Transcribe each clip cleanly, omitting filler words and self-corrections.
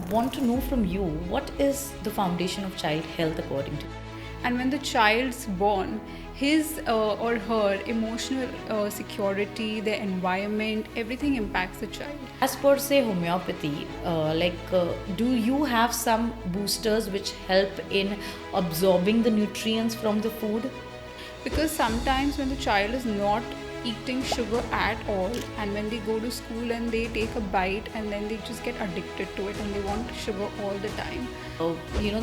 want to know from you, what is the foundation of child health according to you? And when the child's born, his or her emotional security, their environment, everything impacts the child. As per say homeopathy, do you have some boosters which help in absorbing the nutrients from the food? Because sometimes when the child is not eating sugar at all, and when they go to school and they take a bite and then they just get addicted to it and they want sugar all the time.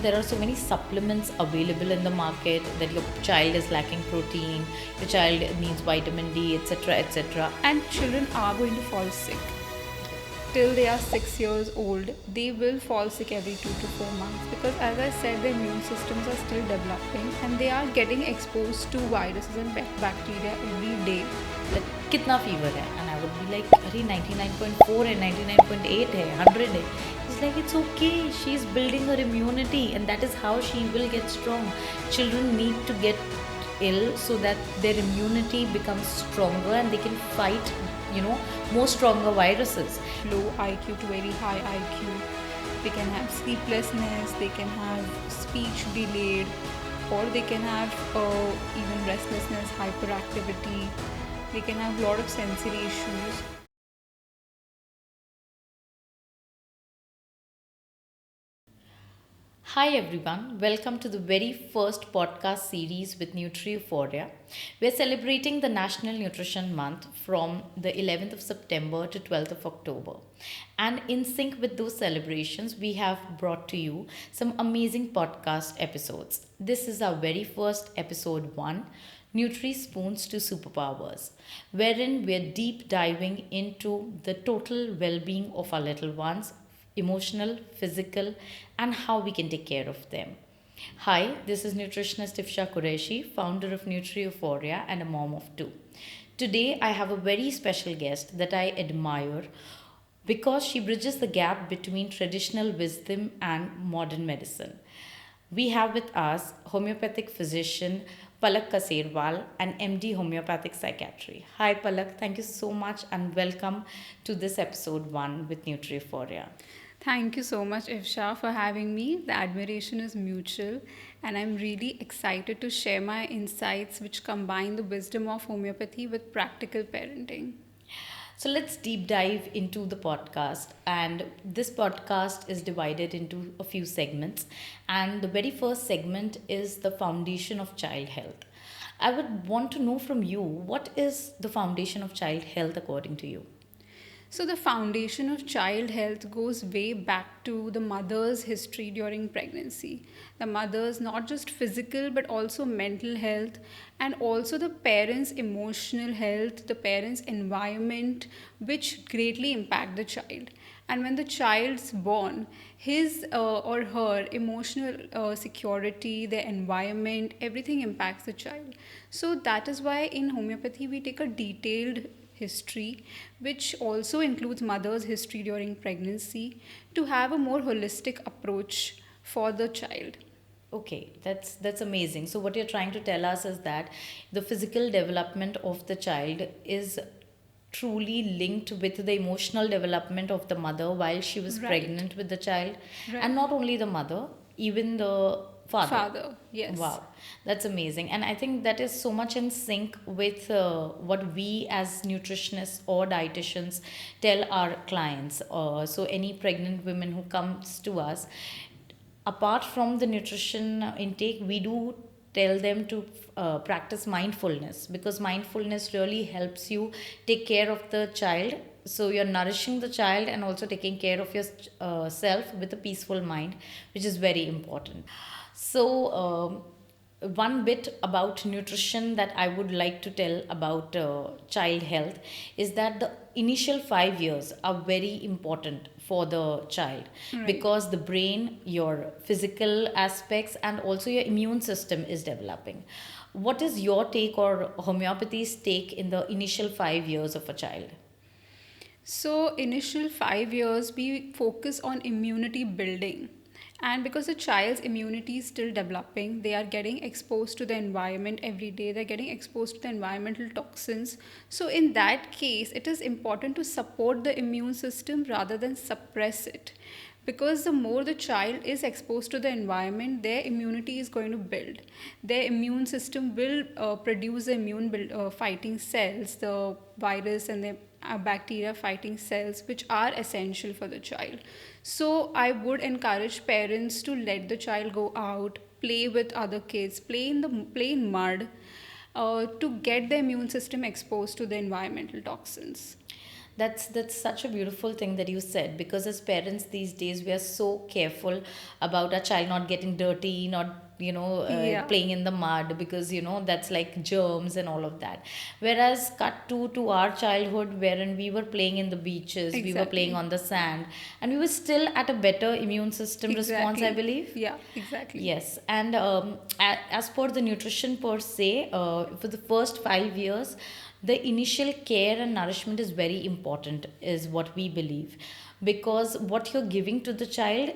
There are so many supplements available in the market that your child is lacking protein, your child needs vitamin D, etc., etc. And children are going to fall sick. Till they are 6 years old, they will fall sick every 2 to 4 months, because as I said, their immune systems are still developing and they are getting exposed to viruses and bacteria every day. Like, कितना fever है? And I would be like, अरे 99.4 है, 99.8 है, 100 है. It's like, it's okay. She's building her immunity, and that is how she will get strong. Children need to get ill so that their immunity becomes stronger and they can fight, more stronger viruses. Low IQ to very high IQ. They can have sleeplessness, they can have speech delayed, or they can have even restlessness, hyperactivity. They can have a lot of sensory issues. Hi everyone, welcome to the very first podcast series with NutriEuphoria. We're celebrating the National Nutrition Month from the 11th of September to 12th of October. And in sync with those celebrations, we have brought to you some amazing podcast episodes. This is our very first episode 1, NutriSpoons to Superpowers, wherein we're deep diving into the total well-being of our little ones, emotional, physical, and how we can take care of them. Hi, this is nutritionist Ifsha Qureshi, founder of NutriEuphoria and a mom of two. Today, I have a very special guest that I admire because she bridges the gap between traditional wisdom and modern medicine. We have with us homeopathic physician Palak Kaserwal and MD Homeopathic Psychiatry. Hi Palak, thank you so much and welcome to this episode 1 with NutriEuphoria. Thank you so much, Ifsha, for having me. The admiration is mutual, and I'm really excited to share my insights which combine the wisdom of homeopathy with practical parenting. So let's deep dive into the podcast. And this podcast is divided into a few segments. And the very first segment is the foundation of child health. I would want to know from you, what is the foundation of child health according to you? So, the foundation of child health goes way back to the mother's history during pregnancy. The mother's not just physical but also mental health, and also the parents' emotional health, the parents' environment, which greatly impact the child. And when the child's born, his or her emotional security, their environment, everything impacts the child. So, that is why in homeopathy we take a detailed history, which also includes mother's history during pregnancy, to have a more holistic approach for the child. Okay, that's amazing. So what you're trying to tell us is that the physical development of the child is truly linked with the emotional development of the mother while she was Right. pregnant with the child, Right. and not only the mother, even the father. Yes. Wow, that's amazing. And I think that is so much in sync with what we as nutritionists or dietitians tell our clients. So any pregnant women who comes to us, apart from the nutrition intake, we do tell them to practice mindfulness, because mindfulness really helps you take care of the child. So you're nourishing the child and also taking care of yourself self with a peaceful mind, which is very important. So, one bit about nutrition that I would like to tell about child health is that the initial 5 years are very important for the child, Right. because the brain, your physical aspects, and also your immune system is developing. What is your take or homeopathy's take in the initial 5 years of a child? So, initial 5 years, we focus on immunity building. And because the child's immunity is still developing, they are getting exposed to the environment every day, they're getting exposed to the environmental toxins. So, in that case, it is important to support the immune system rather than suppress it. because the more the child is exposed to the environment, their immunity is going to build. Their immune system will produce the fighting cells, the virus and the bacteria fighting cells, which are essential for the child. So I would encourage parents to let the child go out, play with other kids, play in mud, to get the immune system exposed to the environmental toxins. That's such a beautiful thing that you said, because as parents these days we are so careful about our child not getting dirty, not Yeah, playing in the mud, because that's like germs and all of that. Whereas cut to our childhood, wherein we were playing in the beaches, we were playing exactly. on the sand, and we were still at a better immune system response, I Exactly. believe. Yeah, exactly. Yes, and as per the nutrition per se, for the first 5 years, the initial care and nourishment is very important, is what we believe, because what you're giving to the child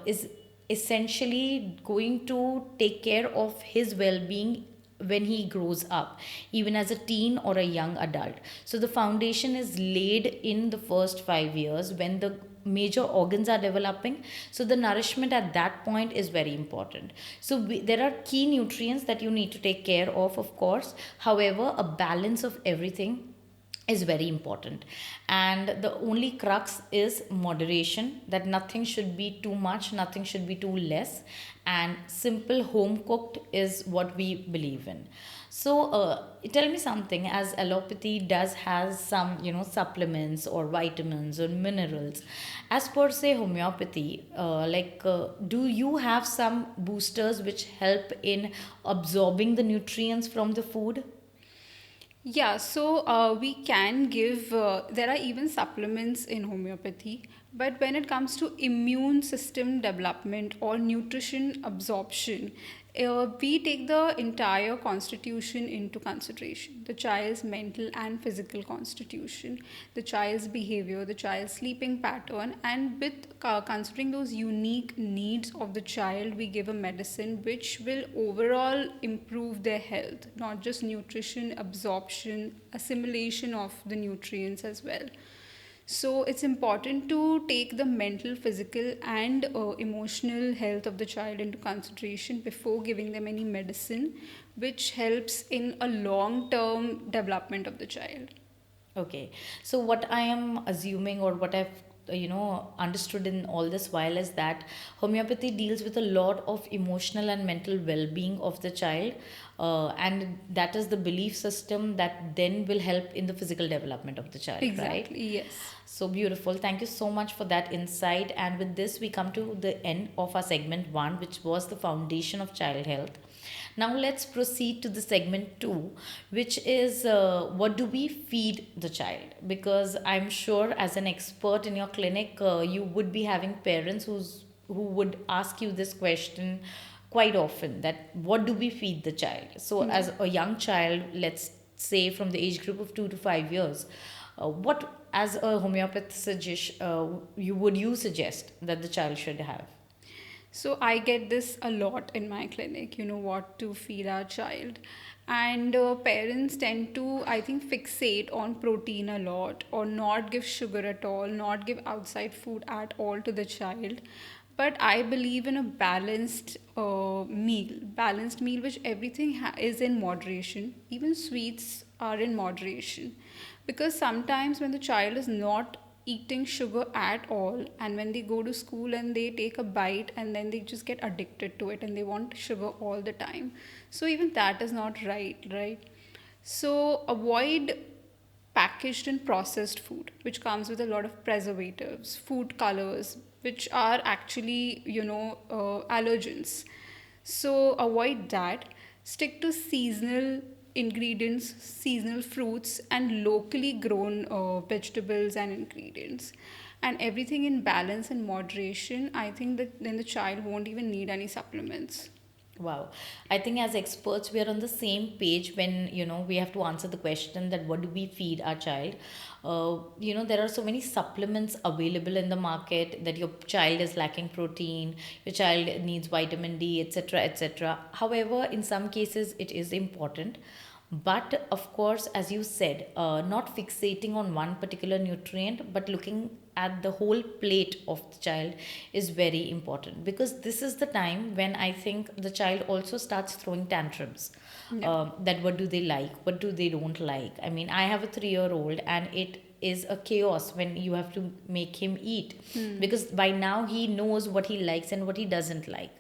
is essentially going to take care of his well-being when he grows up, even as a teen or a young adult. So the foundation is laid in the first 5 years when the major organs are developing. So the nourishment at that point is very important. So there are key nutrients that you need to take care of course. However, a balance of everything is very important, and the only crux is moderation, that nothing should be too much, nothing should be too less, and simple home cooked is what we believe in. So tell me something, as allopathy does has some supplements or vitamins or minerals, as per say homeopathy, do you have some boosters which help in absorbing the nutrients from the food? Yeah, so we can give, there are even supplements in homeopathy, but when it comes to immune system development or nutrition absorption, we take the entire constitution into consideration, the child's mental and physical constitution, the child's behavior, the child's sleeping pattern, and with considering those unique needs of the child, we give a medicine which will overall improve their health, not just nutrition, absorption, assimilation of the nutrients as well. So it's important to take the mental, physical, and emotional health of the child into consideration before giving them any medicine, which helps in a long term development of the child. Okay. So what I am assuming, or what I've understood in all this while, is that homeopathy deals with a lot of emotional and mental well-being of the child, and that is the belief system that then will help in the physical development of the child, right? Exactly, yes. So beautiful. Thank you so much for that insight. And with this, we come to the end of our segment one, which was the foundation of child health. Now, let's proceed to the segment two, which is what do we feed the child? Because I'm sure, as an expert in your clinic, you would be having parents who would ask you this question quite often, that what do we feed the child? So, Yeah. as a young child, let's say from the age group of 2 to 5 years, what, as a homeopath, you suggest that the child should have? So I get this a lot in my clinic, what to feed our child. And parents tend to, I think, fixate on protein a lot, or not give sugar at all, not give outside food at all to the child. But I believe in a balanced meal which everything is in moderation. Even sweets are in moderation. Because sometimes when the child is not eating sugar at all, and when they go to school and they take a bite and then they just get addicted to it and they want sugar all the time, so even that is not right. So avoid packaged and processed food which comes with a lot of preservatives, food colors, which are actually allergens. So avoid that. Stick to seasonal ingredients, seasonal fruits, and locally grown vegetables and ingredients. And everything in balance and moderation, I think that then the child won't even need any supplements. Wow. I think as experts, we are on the same page when, we have to answer the question that what do we feed our child? There are so many supplements available in the market, that your child is lacking protein, your child needs vitamin D, etc., etc. However, in some cases, it is important. But of course, as you said, not fixating on one particular nutrient, but looking at the whole plate of the child is very important, because this is the time when I think the child also starts throwing tantrums. Yeah. That what do they like, what do they don't like. I mean, I have a 3-year old, and it is a chaos when you have to make him eat, because by now he knows what he likes and what he doesn't like.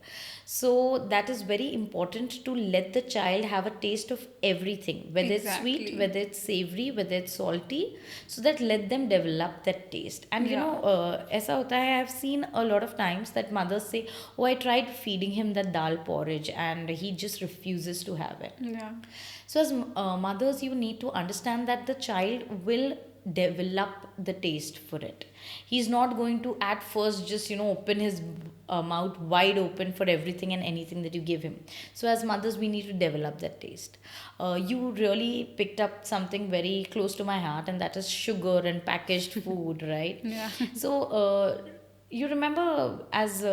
So that is very important to let the child have a taste of everything, whether it's sweet, Exactly. whether it's savory, whether it's salty, so that let them develop that taste. And Yeah. aisa hota hai, I've seen a lot of times that mothers say, oh, I tried feeding him that dal porridge and he just refuses to have it. Yeah. So, as mothers, you need to understand that the child will develop the taste for it. He's not going to at first just open his mouth wide open for everything and anything that you give him. So, as mothers, we need to develop that taste. You really picked up something very close to my heart, and that is sugar and packaged food, right? Yeah. So, you remember as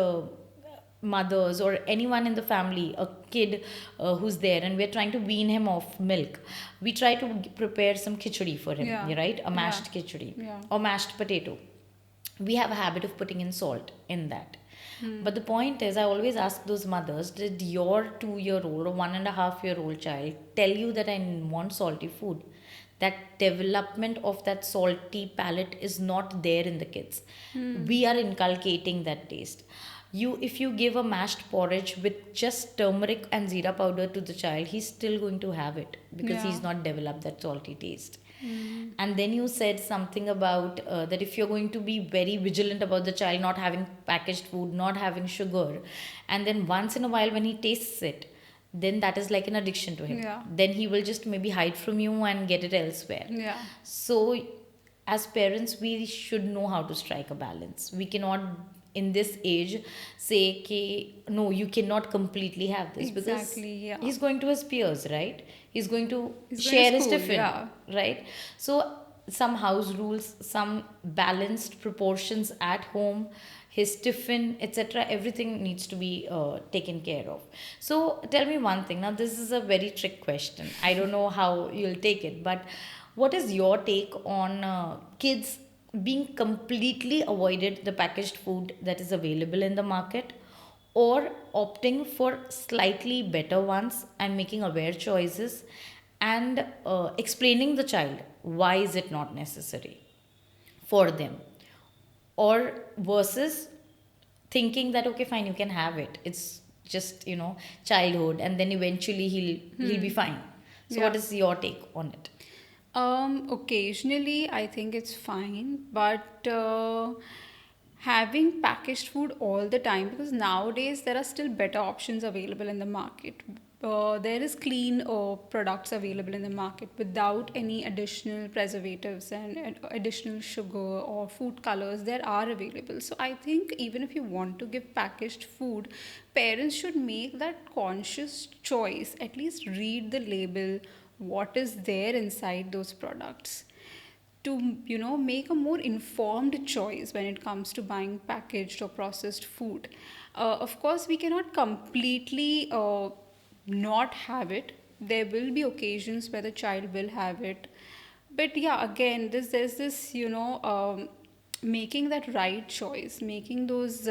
mothers or anyone in the family, a kid who's there, and we're trying to wean him off milk, we try to prepare some khichdi for him, Yeah. right? A Yeah. mashed khichdi Yeah. or mashed potato. We have a habit of putting in salt in that. But the point is, I always ask those mothers, did your 2-year old or 1.5-year old child tell you that I want salty food? That development of that salty palate is not there in the kids. We are inculcating that taste. If you give a mashed porridge with just turmeric and zira powder to the child, he's still going to have it because Yeah. he's not developed that salty taste. And then you said something about that if you're going to be very vigilant about the child not having packaged food, not having sugar, and then once in a while when he tastes it, then that is like an addiction to him. Yeah. Then he will just maybe hide from you and get it elsewhere. Yeah. So, as parents, we should know how to strike a balance. We cannot, in this age, say, "Ki, no, you cannot completely have this," because Exactly. Yeah. he's going to his peers, right? He's going to He's going to share his school, tiffin, yeah. right? So, some house rules, some balanced proportions at home, his tiffin, etc. Everything needs to be taken care of. So, tell me one thing. Now, this is a very trick question. I don't know how you'll take it, but what is your take on kids being completely avoided the packaged food that is available in the market, or opting for slightly better ones and making aware choices, and explaining the child why is it not necessary for them, or versus thinking that okay, fine, you can have it, it's just childhood, and then eventually he'll be fine. So Yeah. what is your take on it? Occasionally, I think it's fine, but having packaged food all the time, because nowadays there are still better options available in the market. There is clean products available in the market without any additional preservatives and additional sugar or food colors. There are available. So I think even if you want to give packaged food, parents should make that conscious choice. At least read the label, what is there inside those products, to make a more informed choice when it comes to buying packaged or processed food. Of course, we cannot completely not have it. There will be occasions where the child will have it, but yeah, again, there's this making that right choice, making those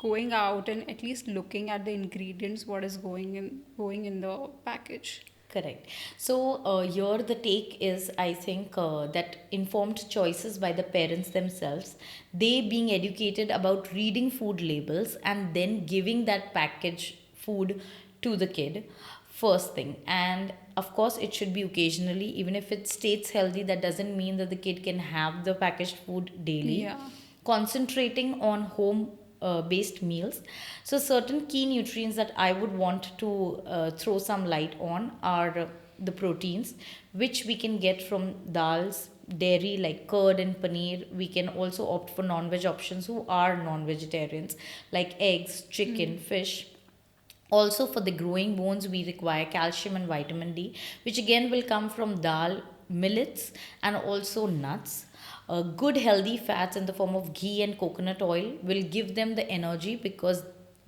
going out and at least looking at the ingredients, what is going in the package. Correct. So here the take is, I think, that informed choices by the parents themselves, they being educated about reading food labels and then giving that package food to the kid first thing. And of course, it should be occasionally, even if it states healthy, that doesn't mean that the kid can have the packaged food daily. Yeah. Concentrating on home based meals. So, certain key nutrients that I would want to throw some light on are the proteins, which we can get from dals, dairy like curd and paneer. We can also opt for non veg options who are non vegetarians, like eggs, chicken, fish. Also, for the growing bones, we require calcium and vitamin D, which again will come from dal, millets, and also nuts. Good healthy fats in the form of ghee and coconut oil will give them the energy, because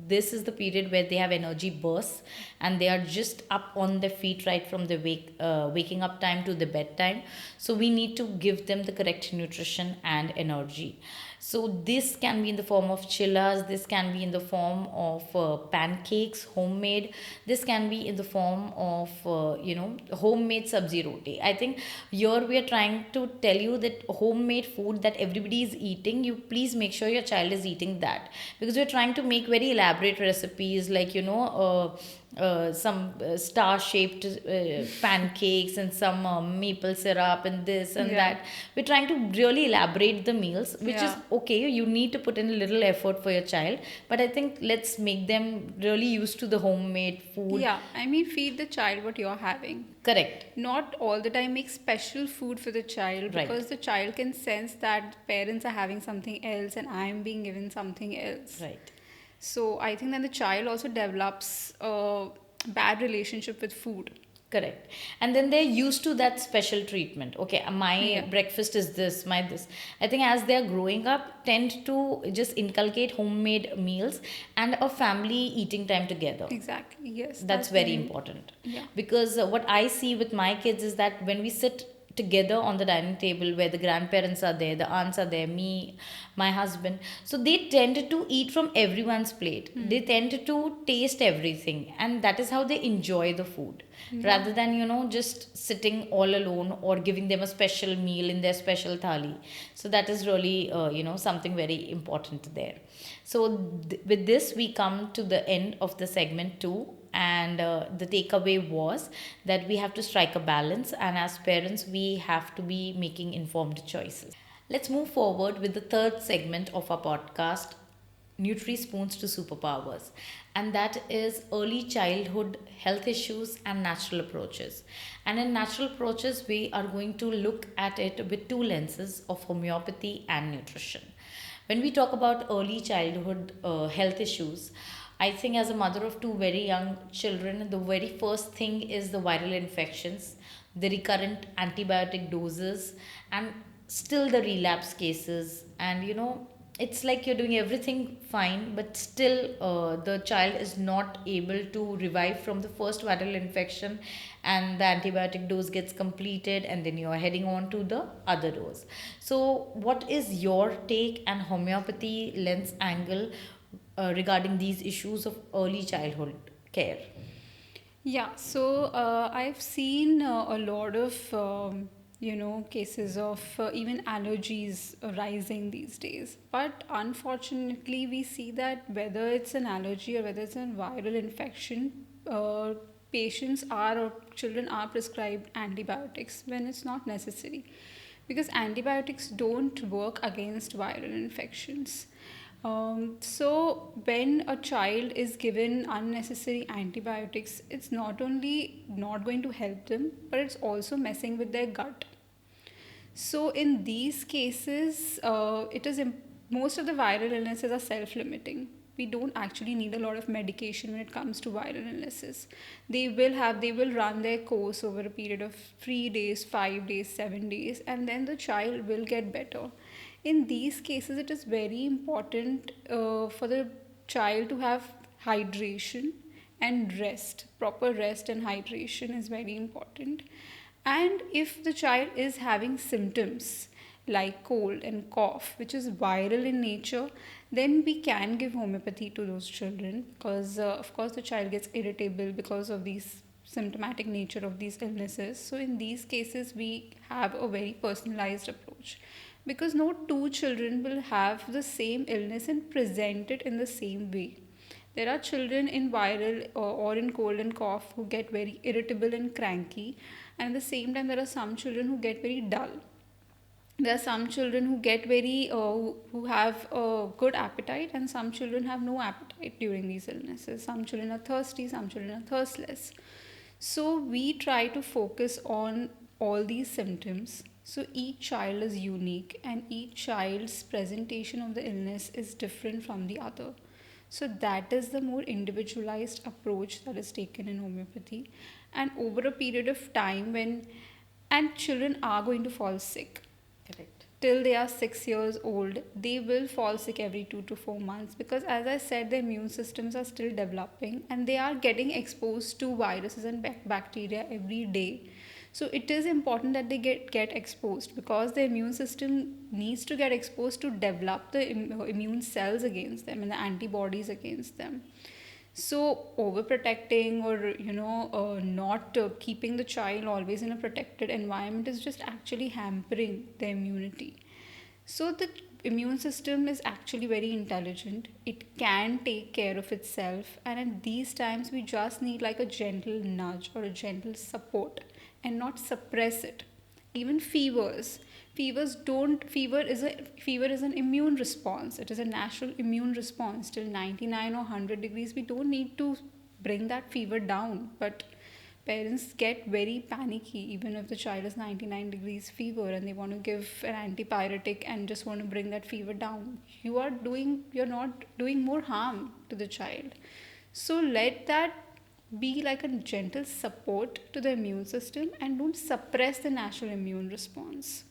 this is the period where they have energy bursts and they are just up on their feet right from the waking up time to the bedtime. So we need to give them the correct nutrition and energy. So this can be in the form of chillas, this can be in the form of pancakes, homemade. This can be in the form of homemade sabzi roti. I think here we are trying to tell you that homemade food that everybody is eating, you please make sure your child is eating that, because we're trying to make very elaborate recipes like some star shaped pancakes and some maple syrup and this and Yeah. that. We're trying to really elaborate the meals, which is Yeah. okay. You need to put in a little effort for your child, but I think let's make them really used to the homemade food. Yeah, I mean, feed the child what you're having. Correct. Not all the time make special food for the child, Right. because the child can sense that parents are having something else and I'm being given something else. Right. So I think then the child also develops a bad relationship with food. Correct. And then they're used to that special treatment. Okay, my Yeah. breakfast is this, my this. I think as they're growing up, tend to just inculcate homemade meals and a family eating time together. Exactly. Yes. That's very important. Yeah. Because what I see with my kids is that when we sit together on the dining table where the grandparents are there, the aunts are there, me, my husband, so they tend to eat from everyone's plate. They tend to taste everything, and that is how they enjoy the food, rather than just sitting all alone or giving them a special meal in their special thali. So that is really something very important there. So with this we come to the end of the segment 2, and the takeaway was that we have to strike a balance, and as parents we have to be making informed choices. Let's move forward with the third segment of our podcast, NutriSpoons to Superpowers, and that is early childhood health issues and natural approaches. And in natural approaches we are going to look at it with two lenses of homeopathy and nutrition. When we talk about early childhood health issues, I think as a mother of two very young children, the very first thing is the viral infections, the recurrent antibiotic doses, and still the relapse cases. And it's like you're doing everything fine, but still the child is not able to revive from the first viral infection, and the antibiotic dose gets completed, and then you're heading on to the other dose. So, what is your take and homeopathy lens angle regarding these issues of early childhood care? Yeah, so I've seen a lot of cases of even allergies rising these days. But unfortunately, we see that whether it's an allergy or whether it's a viral infection, patients are or children are prescribed antibiotics when it's not necessary, because antibiotics don't work against viral infections. So when a child is given unnecessary antibiotics, it's not only not going to help them, but it's also messing with their gut. So in these cases, most of the viral illnesses are self-limiting. We don't actually need a lot of medication when it comes to viral illnesses. They will run their course over a period of 3 days, 5 days, 7 days, and then the child will get better. In these cases, it is very important for the child to have hydration and rest. Proper rest and hydration is very important. And if the child is having symptoms like cold and cough, which is viral in nature, then we can give homeopathy to those children, because, of course, the child gets irritable because of these symptomatic nature of these illnesses. So in these cases, we have a very personalized approach, because no two children will have the same illness and present it in the same way. There are children in viral or in cold and cough who get very irritable and cranky, and at the same time, there are some children who get very dull. There are some children who get who have a good appetite, and some children have no appetite during these illnesses. Some children are thirsty, some children are thirstless. So we try to focus on all these symptoms. So each child is unique, and each child's presentation of the illness is different from the other. So that is the more individualized approach that is taken in homeopathy. And over a period of time, and children are going to fall sick. Correct. till they are 6 years old, they will fall sick every 2 to 4 months, because, as I said, their immune systems are still developing and they are getting exposed to viruses and bacteria every day. So it is important that they get exposed, because the immune system needs to get exposed to develop the immune cells against them and the antibodies against them. So overprotecting, or not keeping the child always in a protected environment, is just actually hampering the immunity. So the immune system is actually very intelligent. It can take care of itself, and at these times we just need like a gentle nudge or a gentle support, and not suppress it. Even fever is an immune response. It is a natural immune response till 99 or 100 degrees. We don't need to bring that fever down, but parents get very panicky even if the child is 99 degrees fever and they want to give an antipyretic and just want to bring that fever down. You're not doing more harm to the child. So let that be like a gentle support to the immune system, and don't suppress the natural immune response.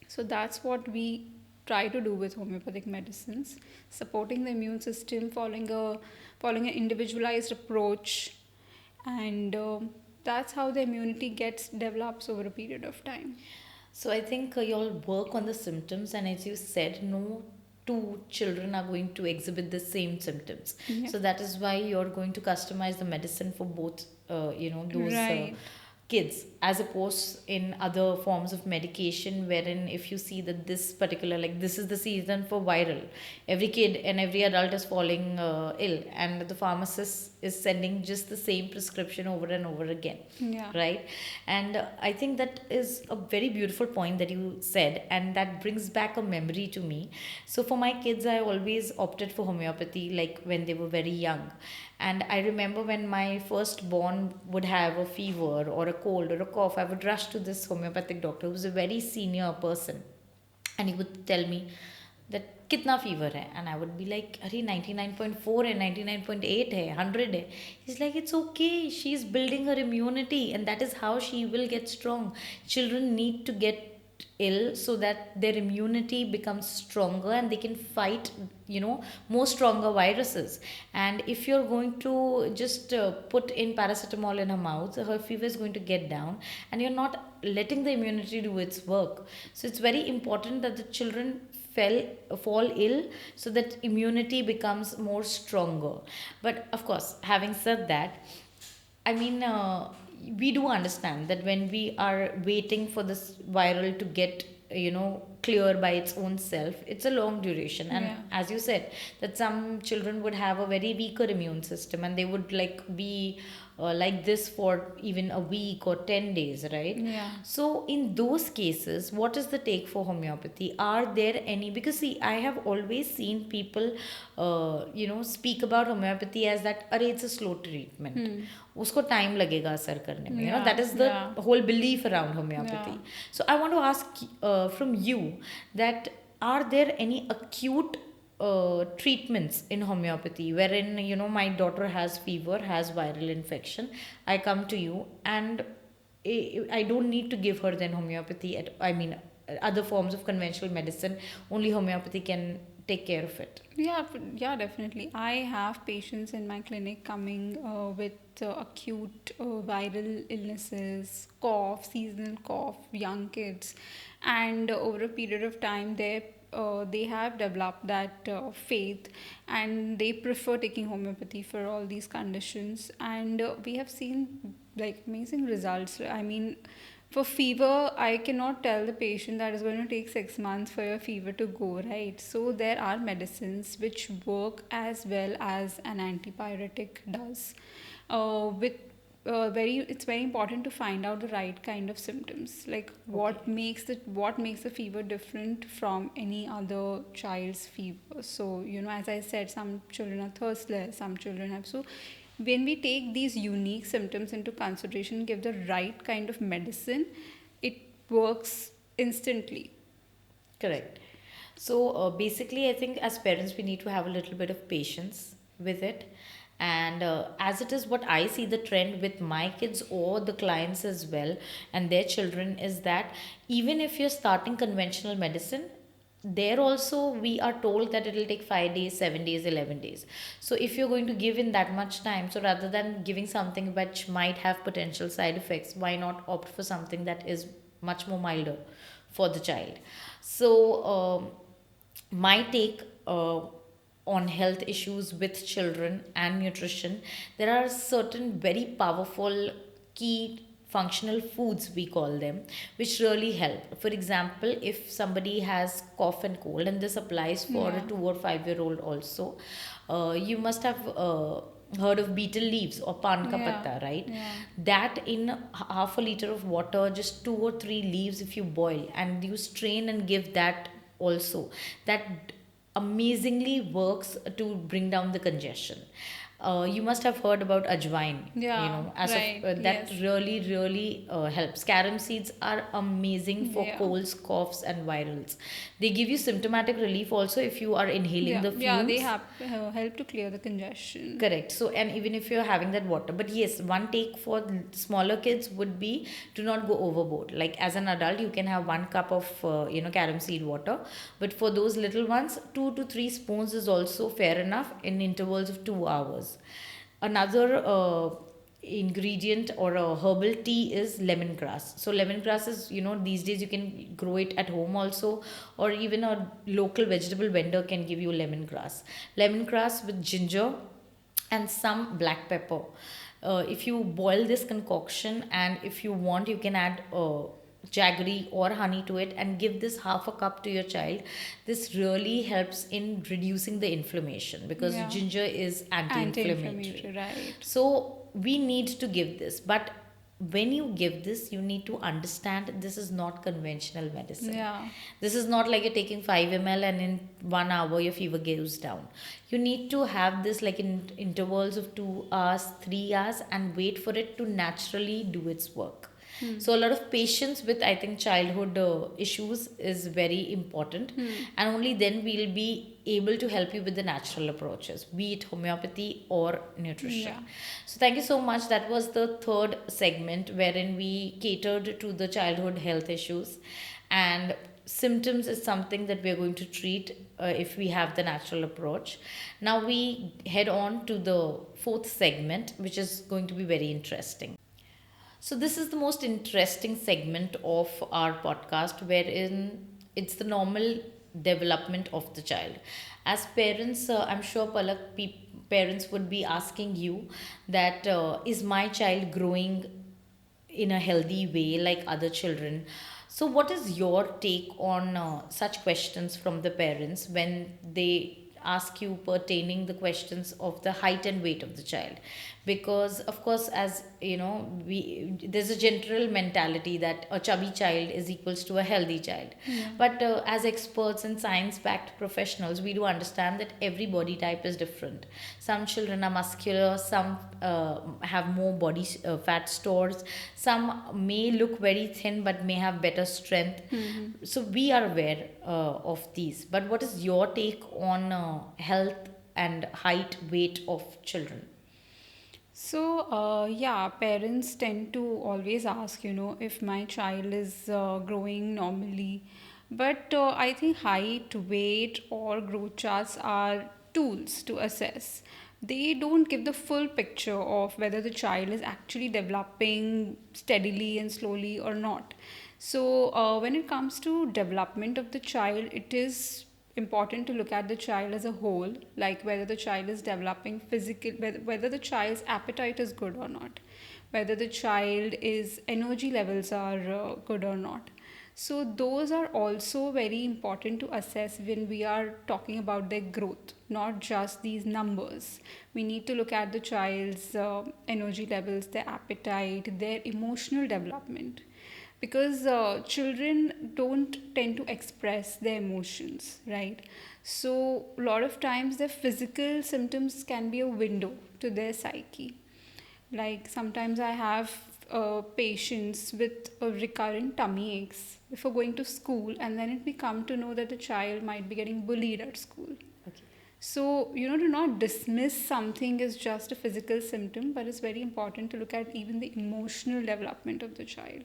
So that's what we try to do with homeopathic medicines, supporting the immune system, following an individualized approach, and that's how the immunity gets develops over a period of time. So I think you all work on the symptoms, and as you said, no two children are going to exhibit the same symptoms. Yeah. So that is why you're going to customize the medicine for both, those Right. kids, as opposed in other forms of medication, wherein if you see that this particular, like this is the season for viral, every kid and every adult is falling ill, and the pharmacist is sending just the same prescription over and over again, Yeah. right? And I think that is a very beautiful point that you said, and that brings back a memory to me. So for my kids, I always opted for homeopathy, like when they were very young. And I remember when my firstborn would have a fever or a cold or a cough, I would rush to this homeopathic doctor who was a very senior person, and he would tell me that कितना fever है, and I would be like अरे 99.4 है, 99.8 है, 100 है. He's like it's okay, she's building her immunity and that is how she will get strong. Children need to get ill so that their immunity becomes stronger and they can fight, more stronger viruses. And if you're going to just put in paracetamol in her mouth, her fever is going to get down, and you're not letting the immunity do its work. So it's very important that the children fell fall ill so that immunity becomes more stronger. But of course, having said that, I mean, we do understand that when we are waiting for this viral to get, clear by its own self, it's a long duration. And Yeah. as you said, that some children would have a very weaker immune system and they would like be like this for even a week or 10 days, right? Yeah. So, in those cases, what is the take for homeopathy? Are there any? Because, see, I have always seen people, speak about homeopathy as that, अरे, it's a slow treatment. उसको time लगेगा असर करने में. Yeah, That is the yeah. whole belief around homeopathy. Yeah. So, I want to ask from you that are there any acute treatments in homeopathy wherein my daughter has fever, has viral infection, I come to you and I don't need to give her then homeopathy I mean other forms of conventional medicine, only homeopathy can take care of it? Yeah, definitely. I have patients in my clinic coming with acute viral illnesses, cough, seasonal cough, young kids, and over a period of time, they have developed that faith, and they prefer taking homeopathy for all these conditions, and we have seen like amazing results. I mean, for fever, I cannot tell the patient that it's going to take 6 months for your fever to go, right? So there are medicines which work as well as an antipyretic does. With it's very important to find out the right kind of symptoms, like what makes the fever different from any other child's fever. So as I said, some children are thirstless, some children have. So when we take these unique symptoms into consideration, give the right kind of medicine, it works instantly. Correct. So basically, I think as parents, we need to have a little bit of patience with it. And as it is, what I see the trend with my kids or the clients as well and their children is that even if you're starting conventional medicine, there also we are told that it will take 5 days, 7 days, 11 days. So if you're going to give in that much time, so rather than giving something which might have potential side effects, why not opt for something that is much more milder for the child? So my take on health issues with children and nutrition, there are certain very powerful key functional foods, we call them, which really help. For example, if somebody has cough and cold, and this applies for a Yeah. 2 or 5 year old also, you must have heard of betel leaves or pan ka Yeah. patta, right? Yeah. That in half a liter of water, just 2 or 3 leaves if you boil and you strain and give that also, that amazingly works to bring down the congestion. You must have heard about ajwain, Yeah. as of Right. that Yes. really helps. Carom seeds are amazing for Yeah. colds, coughs, and virals. They give you symptomatic relief also if you are inhaling Yeah. the Yeah. They fumes. have help to clear the congestion. Correct. So, and even if you're having that water, but yes, one take for smaller kids would be to not go overboard. Like as an adult, you can have 1 cup of, carom seed water, but for those little ones, 2 to 3 spoons is also fair enough in intervals of 2 hours. Another ingredient or a herbal tea is lemongrass. So lemongrass is, these days you can grow it at home also, or even a local vegetable vendor can give you lemongrass. Lemongrass with ginger and some black pepper. If you boil this concoction, and if you want, you can add jaggery or honey to it and give this half a cup to your child. This really helps in reducing the inflammation because Yeah. ginger is anti-inflammatory. Anti-inflammatory. Right. So we need to give this, but when you give this, you need to understand this is not conventional medicine. Yeah. This is not like you're taking 5 ml and in 1 hour your fever goes down. You need to have this like in intervals of 2 hours, 3 hours, and wait for it to naturally do its work. So a lot of patience with, I think, childhood issues is very important, and only then we'll be able to help you with the natural approaches, be it homeopathy or nutrition. Yeah. So thank you so much. That was the third segment wherein we catered to the childhood health issues, and symptoms is something that we're going to treat if we have the natural approach. Now we head on to the fourth segment, which is going to be very interesting. So, this is the most interesting segment of our podcast, wherein it's the normal development of the child. As parents, I'm sure Palak, parents would be asking you that is my child growing in a healthy way like other children? So, what is your take on such questions from the parents when they ask you pertaining the questions of the height and weight of the child? Because of course, as you know, we there's a general mentality that a chubby child is equals to a healthy child, Yeah. but as experts and science backed professionals, we do understand that every body type is different. Some children are muscular, some have more body fat stores, some may look very thin but may have better strength. So we are aware of these. But what is your take on health and height, weight of children? So, yeah, parents tend to always ask, if my child is growing normally. But I think height, weight, or growth charts are tools to assess. They don't give the full picture of whether the child is actually developing steadily and slowly or not. So, when it comes to development of the child, it is important to look at the child as a whole, like whether the child is developing physical, whether the child's appetite is good or not, whether the child is energy levels are good or not. So those are also very important to assess when we are talking about their growth, not just these numbers. We need to look at the child's energy levels, their appetite, their emotional development, because children don't tend to express their emotions, right? So a lot of times their physical symptoms can be a window to their psyche. Like sometimes I have patients with recurrent tummy aches before going to school, and then we come to know that the child might be getting bullied at school. Okay. So, to not dismiss something as just a physical symptom, but it's very important to look at even the emotional development of the child.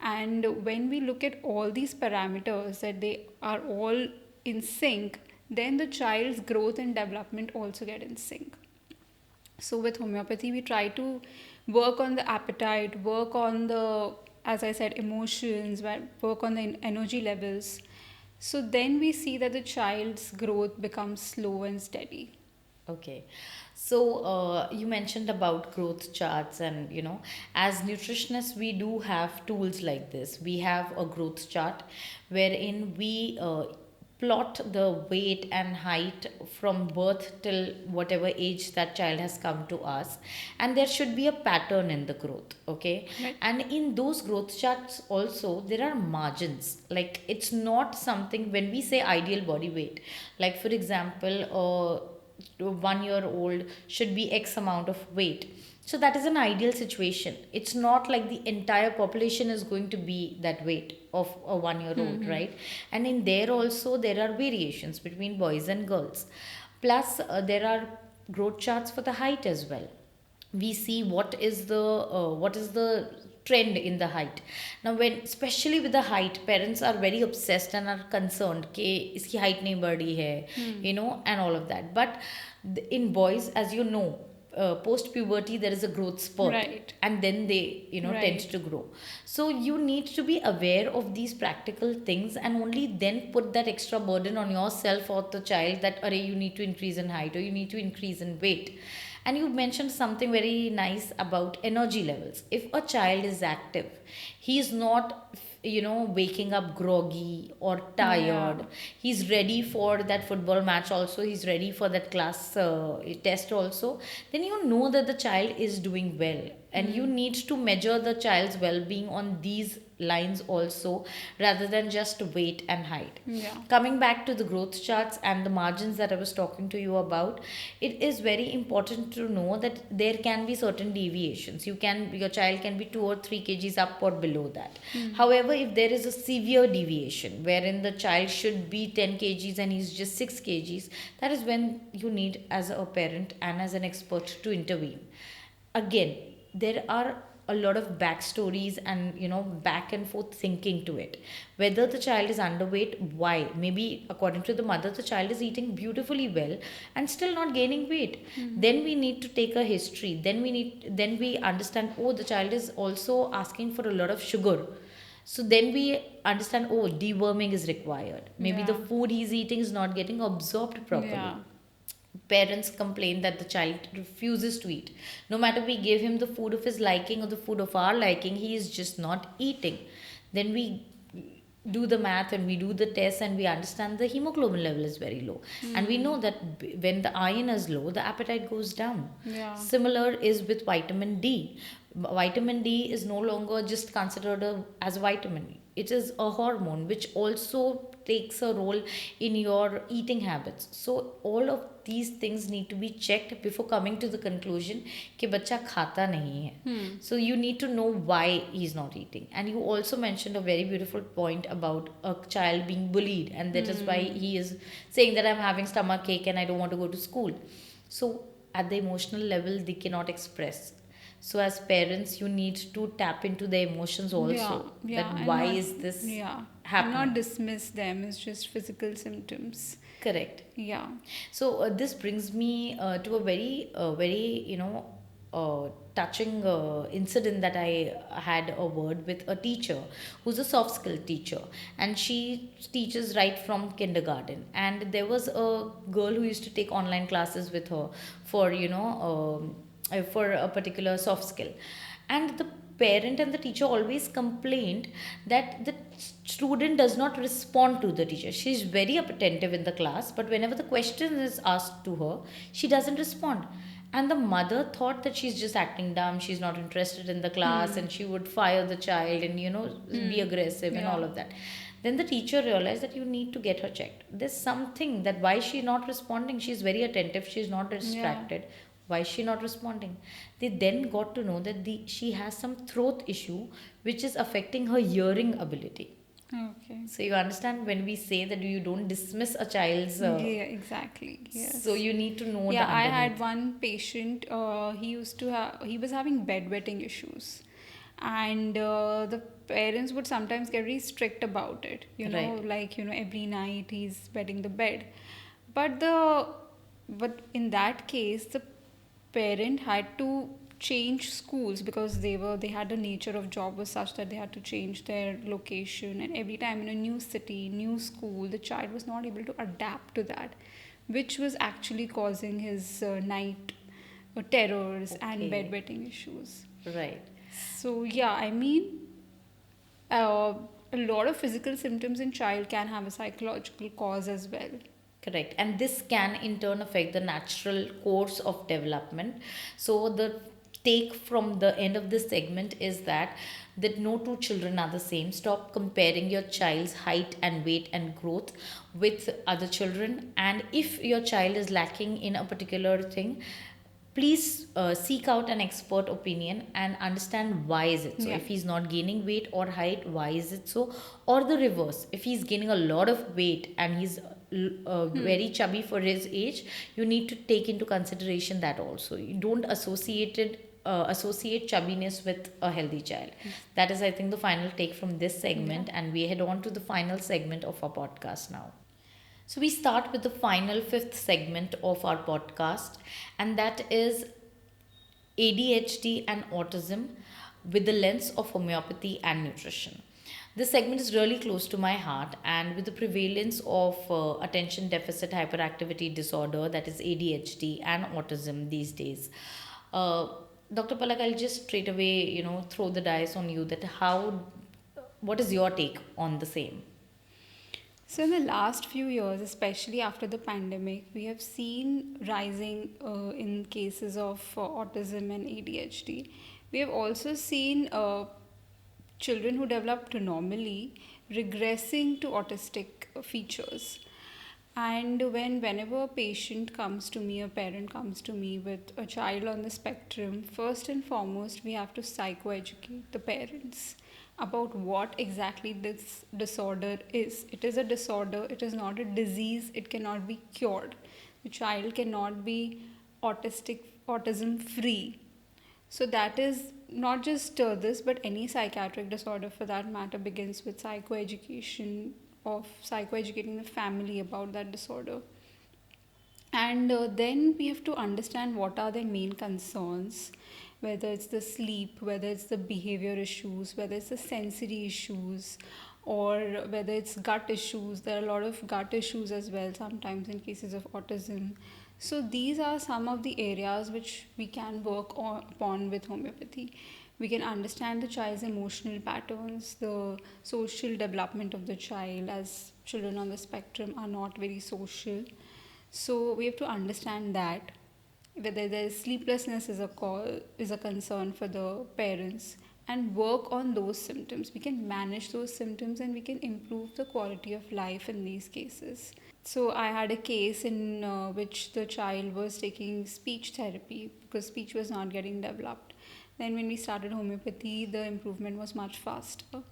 And when we look at all these parameters, that they are all in sync, then the child's growth and development also get in sync. So with homeopathy, we try to work on the appetite, work on the, as I said, emotions, work on the energy levels. So then we see that the child's growth becomes slow and steady. Okay. So you mentioned about growth charts, and as nutritionists, we do have tools like this. We have a growth chart wherein we plot the weight and height from birth till whatever age that child has come to us, and there should be a pattern in the growth. Okay. Right. And in those growth charts also there are margins. Like, it's not something, when we say ideal body weight, like for example, 1 year old should be X amount of weight. So that is an ideal situation. It's not like the entire population is going to be that weight of a 1 year old, right? And in there also there are variations between boys and girls. Plus, there are growth charts for the height as well. We see what is the trend in the height. Now, when especially with the height, parents are very obsessed and are concerned कि इसकी height नहीं बढ़ी है, and all of that. But in boys, as you know, post puberty there is a growth spurt, Right. and then they tend Right. to grow. So you need to be aware of these practical things, and only then put that extra burden on yourself or the child that, array, you need to increase in height or you need to increase in weight. And you mentioned something very nice about energy levels. If a child is active, he is not, waking up groggy or tired. Yeah. He's ready for that football match also. He's ready for that class test also. Then you know that the child is doing well. And you need to measure the child's well being on these lines also, rather than just weight and height. Yeah. Coming back to the growth charts and the margins that I was talking to you about, it is very important to know that there can be certain deviations. Your child can be 2 or 3 kgs up or below that. However, if there is a severe deviation wherein the child should be 10 kgs and he's just 6 kgs, that is when you need, as a parent and as an expert, to intervene. Again, there are a lot of backstories and back and forth thinking to it. Whether the child is underweight, why? Maybe according to the mother, the child is eating beautifully well and still not gaining weight. Then we need to take a history. Then we understand, oh, the child is also asking for a lot of sugar. So then we understand, oh, deworming is required. Maybe the Yeah. food he's eating is not getting absorbed properly. Yeah. Parents complain that the child refuses to eat. No matter we give him the food of his liking or the food of our liking, he is just not eating. Then we do the math and we do the test and we understand the hemoglobin level is very low. And we know that when the iron is low, the appetite goes down. Yeah. Similar is with vitamin D. Vitamin D is no longer just considered as a vitamin. It is a hormone which also takes a role in your eating habits. So all of these things need to be checked before coming to the conclusion कि बच्चा खाता नहीं है. So you need to know why he's not eating. And you also mentioned a very beautiful point about a child being bullied, and that is why he is saying that I'm having stomach ache and I don't want to go to school. So at the emotional level, they cannot express. So as parents, you need to tap into their emotions also. Yeah. That And why not- is this Yeah. And happening? not dismiss them as just physical symptoms. Correct. Yeah. So this brings me to a very touching incident that I had a word with a teacher who's a soft skill teacher, and she teaches right from kindergarten. And there was a girl who used to take online classes with her for for a particular soft skill, and the parent and the teacher always complained that the student does not respond to the teacher. She is very attentive in the class, but whenever the question is asked to her, she doesn't respond. And the mother thought that she's just acting dumb, she's not interested in the class, and she would fire the child and be aggressive and Yeah. all of that. Then the teacher realized that you need to get her checked. There's something that why she's not responding. She's very attentive, she's not distracted. Why is she not responding? They then got to know that she has some throat issue which is affecting her hearing ability. Okay. So you understand when we say that you don't dismiss a child's, Yeah, exactly. so Yes. you need to know the Yeah, I had underneath. one patient. He was having bedwetting issues, and the parents would sometimes get very strict about it. Right. Like every night he's wetting the bed, but the but in that case the parent had to change schools because they had the nature of job was such that they had to change their location, and every time in a new city, new school, the child was not able to adapt to that, which was actually causing his night terrors and Okay. bedwetting issues. Right. So yeah, I mean, uh, a lot of physical symptoms in child can have a psychological cause as well. Correct. And this can in turn affect the natural course of development. So the take from the end of this segment is that no two children are the same. Stop comparing your child's height and weight and growth with other children. And if your child is lacking in a particular thing, please seek out an expert opinion and understand why is it so. Yeah. If he's not gaining weight or height, why is it so? Or the reverse, if he's gaining a lot of weight and he's very chubby for his age, you need to take into consideration that also. You don't associate chubbiness with a healthy child. That is, I think, the final take from this Yeah. segment, and we head on to the final segment of our podcast now. So, we start with the final fifth segment of our podcast, and that is ADHD and autism with the lens of homeopathy and nutrition. This segment is really close to my heart, and with the prevalence of attention deficit hyperactivity disorder, that is ADHD, and autism these days. Uh, Dr. Palak, I'll just straight away, throw the dice on you that what is your take on the same? So, in the last few years, especially after the pandemic, we have seen rising in cases of autism and ADHD. We have also seen children who developed normally regressing to autistic features. And whenever a patient comes to me, a parent comes to me with a child on the spectrum, first and foremost, we have to psychoeducate the parents about what exactly this disorder is. It is a disorder, it is not a disease, it cannot be cured. The child cannot be autism free. So that is not just this, but any psychiatric disorder for that matter begins with psychoeducating the family about that disorder. And then we have to understand what are their main concerns, whether it's the sleep, whether it's the behavior issues, whether it's the sensory issues, or whether it's gut issues. There are a lot of gut issues as well sometimes in cases of autism. So these are some of the areas which we can upon with homeopathy. We can understand the child's emotional patterns, the social development of the child, as children on the spectrum are not very social. So we have to understand that whether there is sleeplessness is a concern for the parents, and work on those symptoms. We can manage those symptoms and we can improve the quality of life in these cases. So I had a case in which the child was taking speech therapy because speech was not getting developed. Then when we started homeopathy, the improvement was much faster.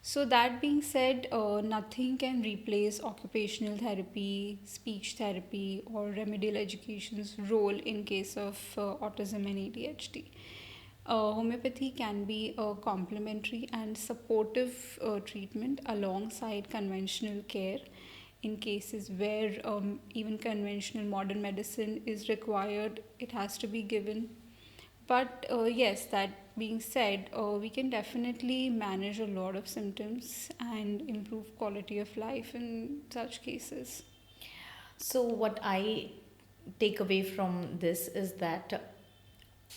So that being said, nothing can replace occupational therapy, speech therapy, or remedial education's role in case of autism and ADHD. Homeopathy can be a complementary and supportive treatment alongside conventional care in cases where even conventional modern medicine is required. It has to be given, but yes, that being said, we can definitely manage a lot of symptoms and improve quality of life in such cases. So, what I take away from this is that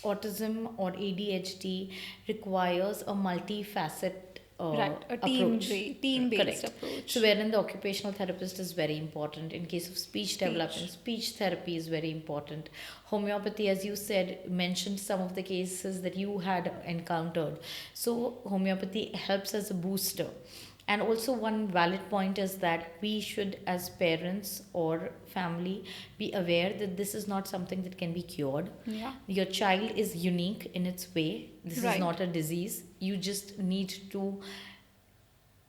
autism or ADHD requires a multifaceted Right, a approach. team based Correct. So, approach. wherein the occupational therapist is very important. In case of speech development, Speech. speech therapy is very important. Homeopathy, as you said, mentioned some of the cases that you had encountered. So, homeopathy helps as a booster. And also, one valid point is that we should, as parents or family, be aware that this is not something that can be cured. Yeah. Your child is unique in its way. This is Right. not a disease. You just need to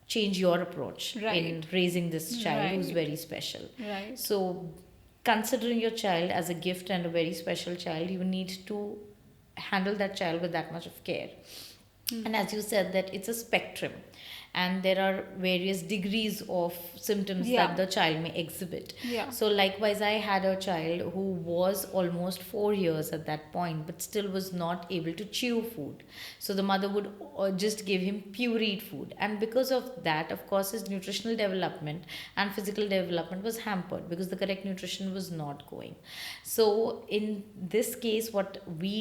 change your approach in Right. raising this child who's Right. very special. Right. So, considering your child as a gift and a very special child, you need to handle that child with that much of care. And as you said, that it's a spectrum, and there are various degrees of symptoms that Yeah. the child may exhibit. Yeah. So likewise, I had a child who was almost 4 years at that point, but still was not able to chew food. So the mother would just give him pureed food, and because of that, of course, his nutritional development and physical development was hampered because the correct nutrition was not going. So in this case, what we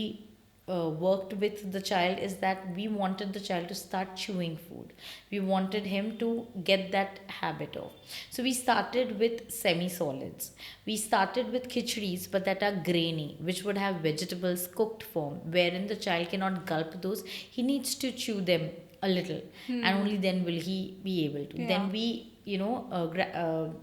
worked with the child is that we wanted the child to start chewing food. We wanted him to get that habit of. So we started with semi solids. We started with khichdis, but that are grainy, which would have vegetables cooked form, wherein the child cannot gulp those. He needs to chew them a little, and only then will he be able to. Yeah. Then we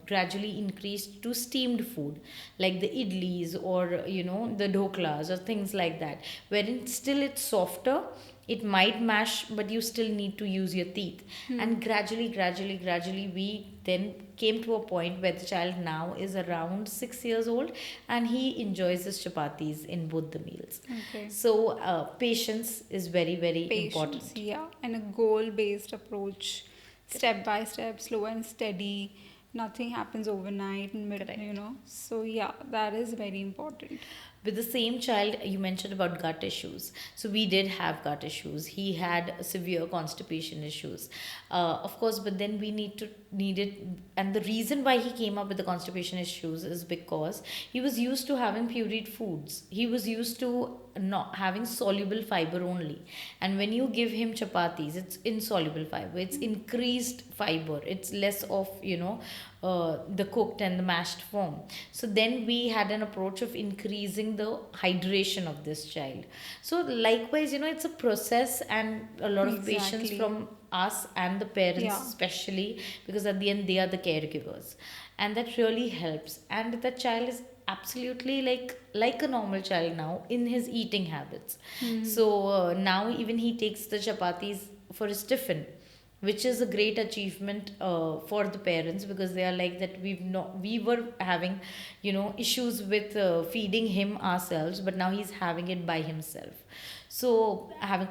gradually increased to steamed food like the idlis or the dhoklas or things like that, wherein still it's softer, it might mash, but you still need to use your teeth. And gradually we then came to a point where the child now is around 6 years old, and he enjoys his chapatis in both the meals. Okay. So patience is very, very Patience, important. yeah, and a goal based approach, step by step, slow and steady. Nothing happens overnight, Correct. So, yeah, that is very important. With the same child, you mentioned about gut issues. So we did have gut issues. He had severe constipation issues, of course. But then we needed, and the reason why he came up with the constipation issues is because he was used to having pureed foods. He was used to not having soluble fiber only, and when you give him chapatis, it's insoluble fiber. It's increased fiber. It's less of the cooked and the mashed form. So then we had an approach of increasing the hydration of this child. So likewise, it's a process and a lot of patience Exactly. from us and the parents, Yeah. especially because at the end they are the caregivers, and that really helps. And the child is absolutely like a normal child now in his eating habits. So now even he takes the chapatis for his tiffin, which is a great achievement for the parents, because they are like that we were having issues with feeding him ourselves, but now he's having it by himself. So having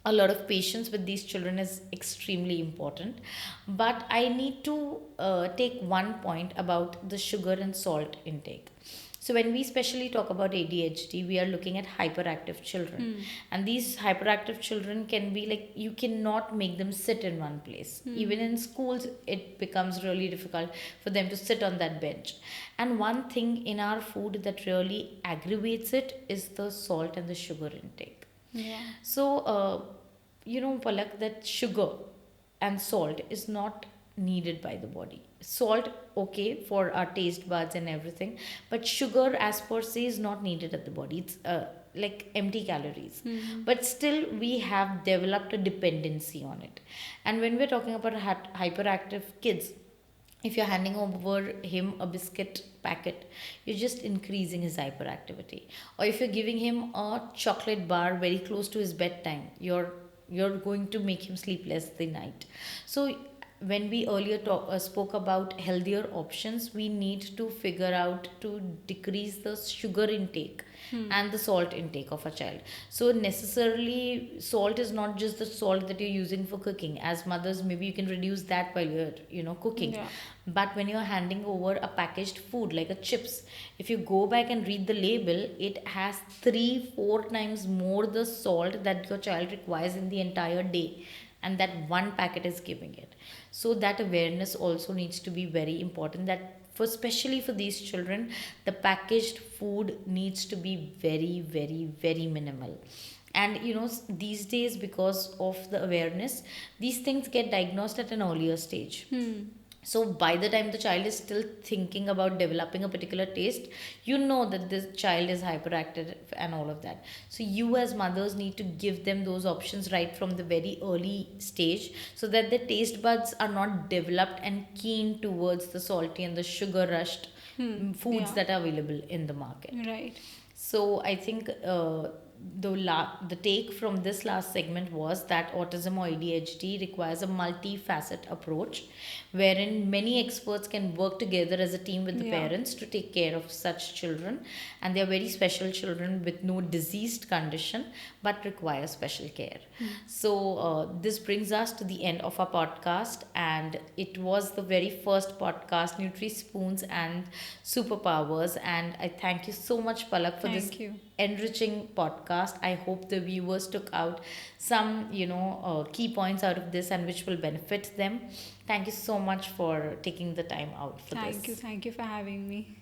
a lot of patience with these children is extremely important. But I need to take one point about the sugar and salt intake. So when we especially talk about ADHD, we are looking at hyperactive children. And these hyperactive children can be like, you cannot make them sit in one place. Even in schools, it becomes really difficult for them to sit on that bench. And one thing in our food that really aggravates it is the salt and the sugar intake. Yeah. So, Palak, that sugar and salt is not needed by the body. Salt, okay, for our taste buds and everything, but sugar, as per se, is not needed at the body. It's like empty calories. But still, we have developed a dependency on it. And when we're talking about hyperactive kids, if you're handing over him a biscuit packet, you're just increasing his hyperactivity. Or if you're giving him a chocolate bar very close to his bedtime, you're going to make him sleep less the night. So when we earlier spoke about healthier options, we need to figure out to decrease the sugar intake and the salt intake of a child. So necessarily, salt is not just the salt that you're using for cooking. As mothers, maybe you can reduce that while you're cooking. Yeah. But when you're handing over a packaged food like a chips, if you go back and read the label, it has 3-4 times more the salt that your child requires in the entire day, and that one packet is giving it. So that awareness also needs to be very important, that for especially for these children, the packaged food needs to be very, very, very minimal. And these days, because of the awareness, these things get diagnosed at an earlier stage. So by the time the child is still thinking about developing a particular taste, you know that this child is hyperactive and all of that. So you as mothers need to give them those options right from the very early stage, so that the taste buds are not developed and keen towards the salty and the sugar rushed foods Yeah. that are available in the market. Right. So I think the take from this last segment was that autism or ADHD requires a multifaceted approach, wherein many experts can work together as a team with the Yeah. parents to take care of such children, and they are very special children with no diseased condition but require special care. So this brings us to the end of our podcast, and it was the very first podcast, NutriSpoons and Superpowers. And I thank you so much, Palak, for this Thank you. enriching podcast. I hope the viewers took out some, key points out of this and which will benefit them. Thank you so much for taking the time out for Thank you. this. Thank you for having me.